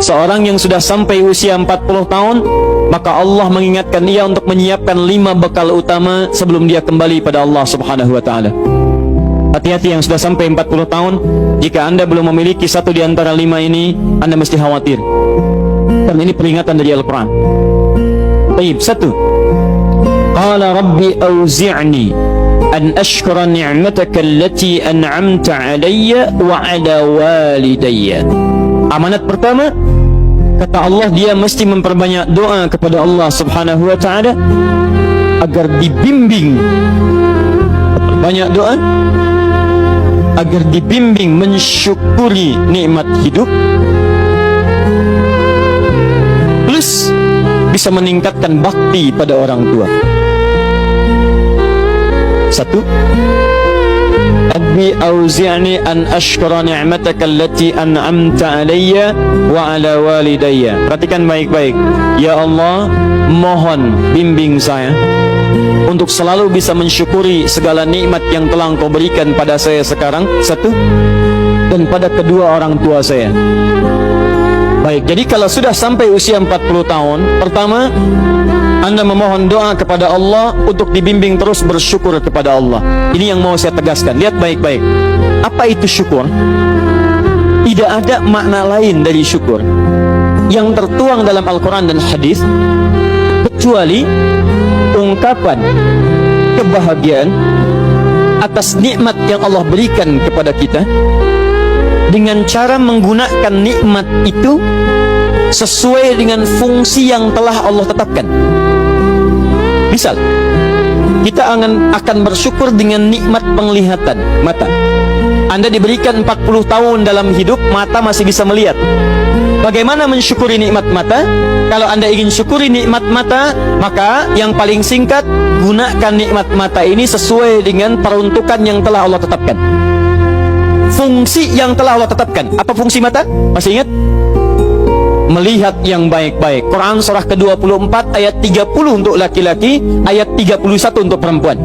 Seorang yang sudah sampai usia 40 tahun, maka Allah mengingatkan dia untuk menyiapkan 5 bekal utama sebelum dia kembali pada Allah Subhanahu wa taala. Hati-hati yang sudah sampai 40 tahun, jika Anda belum memiliki satu di antara 5 ini, Anda mesti khawatir. Karena ini peringatan dari Al-Quran. Baik, 1. Qala rabbi auzi'ni an ashkura ni'mataka allati an'amta alayya wa ala walidayya. Amanat pertama, kata Allah, dia mesti memperbanyak doa kepada Allah Subhanahu wa ta'ala agar dibimbing. Banyak doa agar dibimbing mensyukuri nikmat hidup, plus bisa meningkatkan bakti pada orang tua. 1. Rabbi auzi'ni an ashkura ni'mataka allati an'amta alayya wa ala walidayya. Perhatikan baik-baik. Ya Allah, mohon bimbing saya untuk selalu bisa mensyukuri segala nikmat yang telah Engkau berikan pada saya sekarang, 1, dan pada kedua orang tua saya. Baik, jadi kalau sudah sampai usia 40 tahun, pertama, Anda memohon doa kepada Allah untuk dibimbing terus bersyukur kepada Allah. Ini yang mau saya tegaskan. Lihat baik-baik. Apa itu syukur? Tidak ada makna lain dari syukur yang tertuang dalam Al-Quran dan hadis kecuali ungkapan kebahagiaan atas nikmat yang Allah berikan kepada kita dengan cara menggunakan nikmat itu sesuai dengan fungsi yang telah Allah tetapkan. Misal, kita akan bersyukur dengan nikmat penglihatan mata. Anda diberikan 40 tahun dalam hidup, mata masih bisa melihat. Bagaimana mensyukuri nikmat mata? Kalau Anda ingin syukuri nikmat mata, maka yang paling singkat, gunakan nikmat mata ini sesuai dengan peruntukan yang telah Allah tetapkan. Fungsi yang telah Allah tetapkan. Apa fungsi mata? Masih ingat? Melihat yang baik-baik. Quran surah ke-24 ayat 30 untuk laki-laki, ayat 31 untuk perempuan.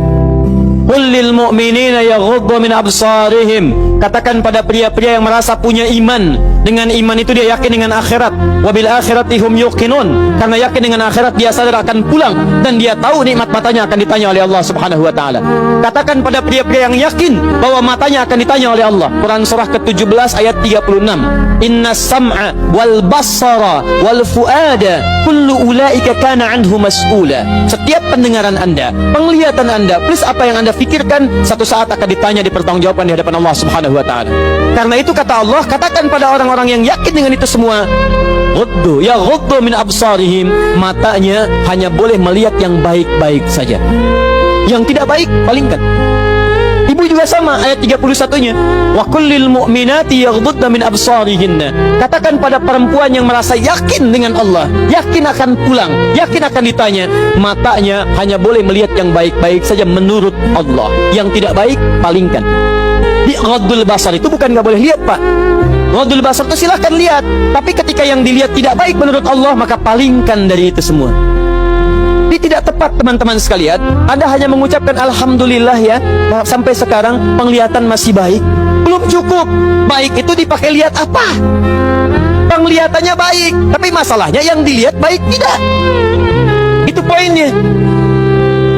Qul lil mu'minina yaghuddu min absarihim. Katakan pada pria-pria yang merasa punya iman. Dengan iman itu dia yakin dengan akhirat. Wabil akhirati hum yuqinun. Karena yakin dengan akhirat dia sadar akan pulang dan dia tahu nikmat matanya akan ditanya oleh Allah Subhanahu wa taala. Katakan pada pria-pria yang yakin bahwa matanya akan ditanya oleh Allah. Quran surah ke-17 ayat 36. Innas sam'a wal basara wal fuada kullu ulaika kana anhu mas'ula. Setiap pendengaran Anda, penglihatan Anda, plus apa yang Anda fikirkan, satu saat akan ditanya, dipertanggungjawabkan di hadapan Allah Subhanahu wa taala. Karena itu kata Allah, katakan pada orang-orang yang yakin dengan itu semua, ghuddu min absarihim, matanya hanya boleh melihat yang baik-baik saja. Yang tidak baik, palingkan. Ibu juga sama, ayat 31-nya. Wa kullil mu'minati yaghdudna min absarihinna. Katakan pada perempuan yang merasa yakin dengan Allah, yakin akan pulang, yakin akan ditanya, matanya hanya boleh melihat yang baik-baik saja menurut Allah. Yang tidak baik, palingkan. Di ghaddul basar itu bukan nggak boleh lihat, Pak. Ghaddul basar itu silahkan lihat, tapi ketika yang dilihat tidak baik menurut Allah, maka palingkan dari itu semua. Ini tidak tepat, teman-teman sekalian. Anda hanya mengucapkan alhamdulillah ya, sampai sekarang penglihatan masih baik. Belum cukup. Baik itu dipakai lihat apa? Penglihatannya baik, tapi masalahnya yang dilihat baik tidak. Itu poinnya.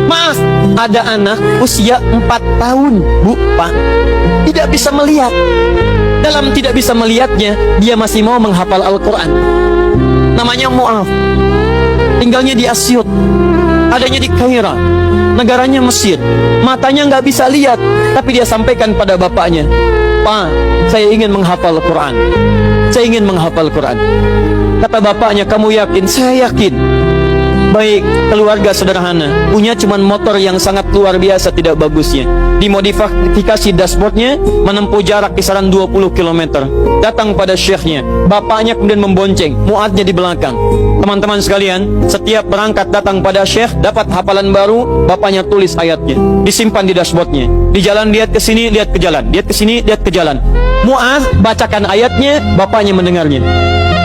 Maaf, ada anak usia 4 tahun, Bu, Pak, tidak bisa melihat. Dalam tidak bisa melihatnya, dia masih mau menghafal Al-Quran. Namanya Mu'af. Tinggalnya di Asyut, adanya di Kaira, negaranya Mesir. Matanya nggak bisa lihat, tapi dia sampaikan pada bapaknya, Pak, saya ingin menghafal Quran. Saya ingin menghafal Quran. Kata bapaknya, kamu yakin? Saya yakin. Baik, keluarga sederhana, punya cuman motor yang sangat luar biasa tidak bagusnya. Dimodifikasi dashboardnya, menempuh jarak kisaran 20 km. Datang pada syekhnya, bapaknya kemudian membonceng, muadnya di belakang. Teman-teman sekalian, setiap berangkat datang pada syekh, dapat hafalan baru, bapaknya tulis ayatnya, disimpan di dashboardnya. Di jalan lihat ke sini, lihat ke jalan, lihat ke sini, lihat ke jalan. Muaz bacakan ayatnya, bapaknya mendengarnya.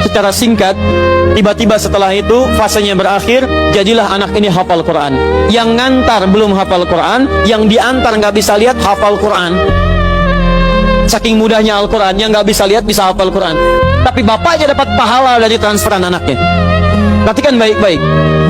Secara singkat, tiba-tiba setelah itu fasenya berakhir, jadilah anak ini hafal Quran. Yang ngantar belum hafal Quran, yang diantar nggak bisa lihat hafal Quran. saking mudahnya Al-Quran, yang nggak bisa lihat bisa hafal Quran. Tapi bapaknya dapat pahala dari transferan anaknya. Perhatikan baik-baik.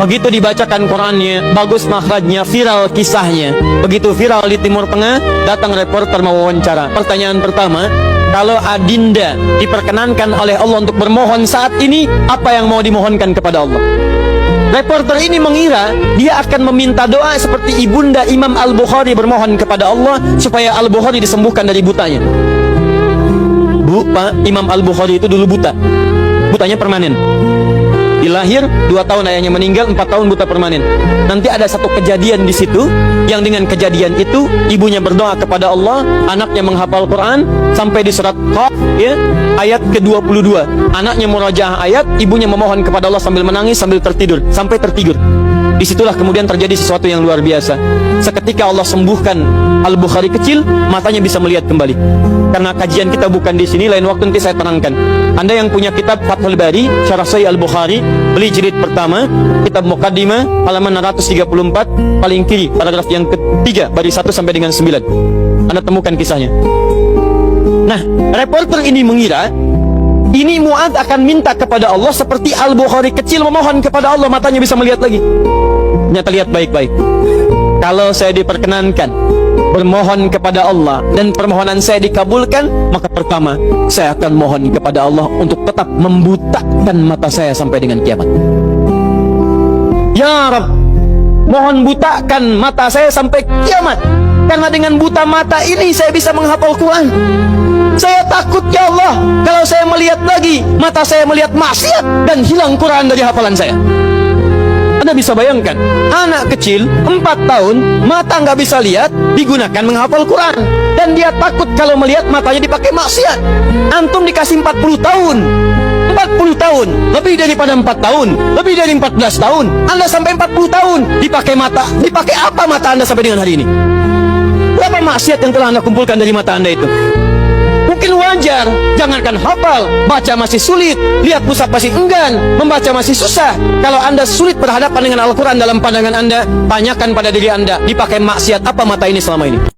Begitu dibacakan Qurannya, bagus makhrajnya, viral kisahnya. Begitu viral di Timur Tengah, datang reporter mau wawancara. Pertanyaan pertama, kalau Adinda diperkenankan oleh Allah untuk bermohon saat ini, apa yang mau dimohonkan kepada Allah? Reporter ini mengira dia akan meminta doa seperti ibunda Imam Al-Bukhari bermohon kepada Allah supaya Al-Bukhari disembuhkan dari butanya. Bu, Pak, Imam Al-Bukhari itu dulu buta. Butanya permanen. Dilahir 2 tahun ayahnya meninggal, 4 tahun buta permanen. Nanti ada satu kejadian di situ, yang dengan kejadian itu ibunya berdoa kepada Allah, anaknya menghafal Quran sampai di surat Qaf, ya, ayat ke-22. Anaknya murajaah ayat, ibunya memohon kepada Allah sambil menangis, sambil tertidur, sampai tertidur. Disitulah kemudian terjadi sesuatu yang luar biasa. Seketika Allah sembuhkan Al-Bukhari kecil, matanya bisa melihat kembali. Karena kajian kita bukan di sini, lain waktu nanti saya terangkan. Anda yang punya kitab Fathul Bari, Syarah Sahih Al-Bukhari, beli jilid pertama, kitab Muqaddimah, halaman 634, paling kiri, paragraf yang ketiga, baris 1 sampai dengan 9. Anda temukan kisahnya. Nah, reporter ini mengira ini Mu'adz akan minta kepada Allah seperti Al-Bukhari kecil memohon kepada Allah, matanya bisa melihat lagi. Ternyata lihat baik-baik. Kalau saya diperkenankan bermohon kepada Allah dan permohonan saya dikabulkan, maka pertama saya akan mohon kepada Allah untuk tetap membutakan mata saya sampai dengan kiamat. Ya Rabb, mohon butakan mata saya sampai kiamat, karena dengan buta mata ini saya bisa menghafal Quran. Saya takut ya Allah, kalau saya melihat lagi, mata saya melihat maksiat dan hilang Quran dari hafalan saya. Anda bisa bayangkan, anak kecil 4 tahun, mata nggak bisa lihat, digunakan menghafal Quran. Dan dia takut kalau melihat matanya dipakai maksiat. Antum dikasih 40 tahun, 40 tahun, lebih daripada 4 tahun, lebih dari 14 tahun, Anda sampai 40 tahun, dipakai mata, dipakai apa mata Anda sampai dengan hari ini? Berapa maksiat yang telah Anda kumpulkan dari mata Anda itu? Mungkin wajar, jangankan hafal, baca masih sulit, lihat mushaf masih enggan, membaca masih susah. Kalau Anda sulit berhadapan dengan Al-Quran dalam pandangan Anda, tanyakan pada diri Anda, dipakai maksiat apa mata ini selama ini?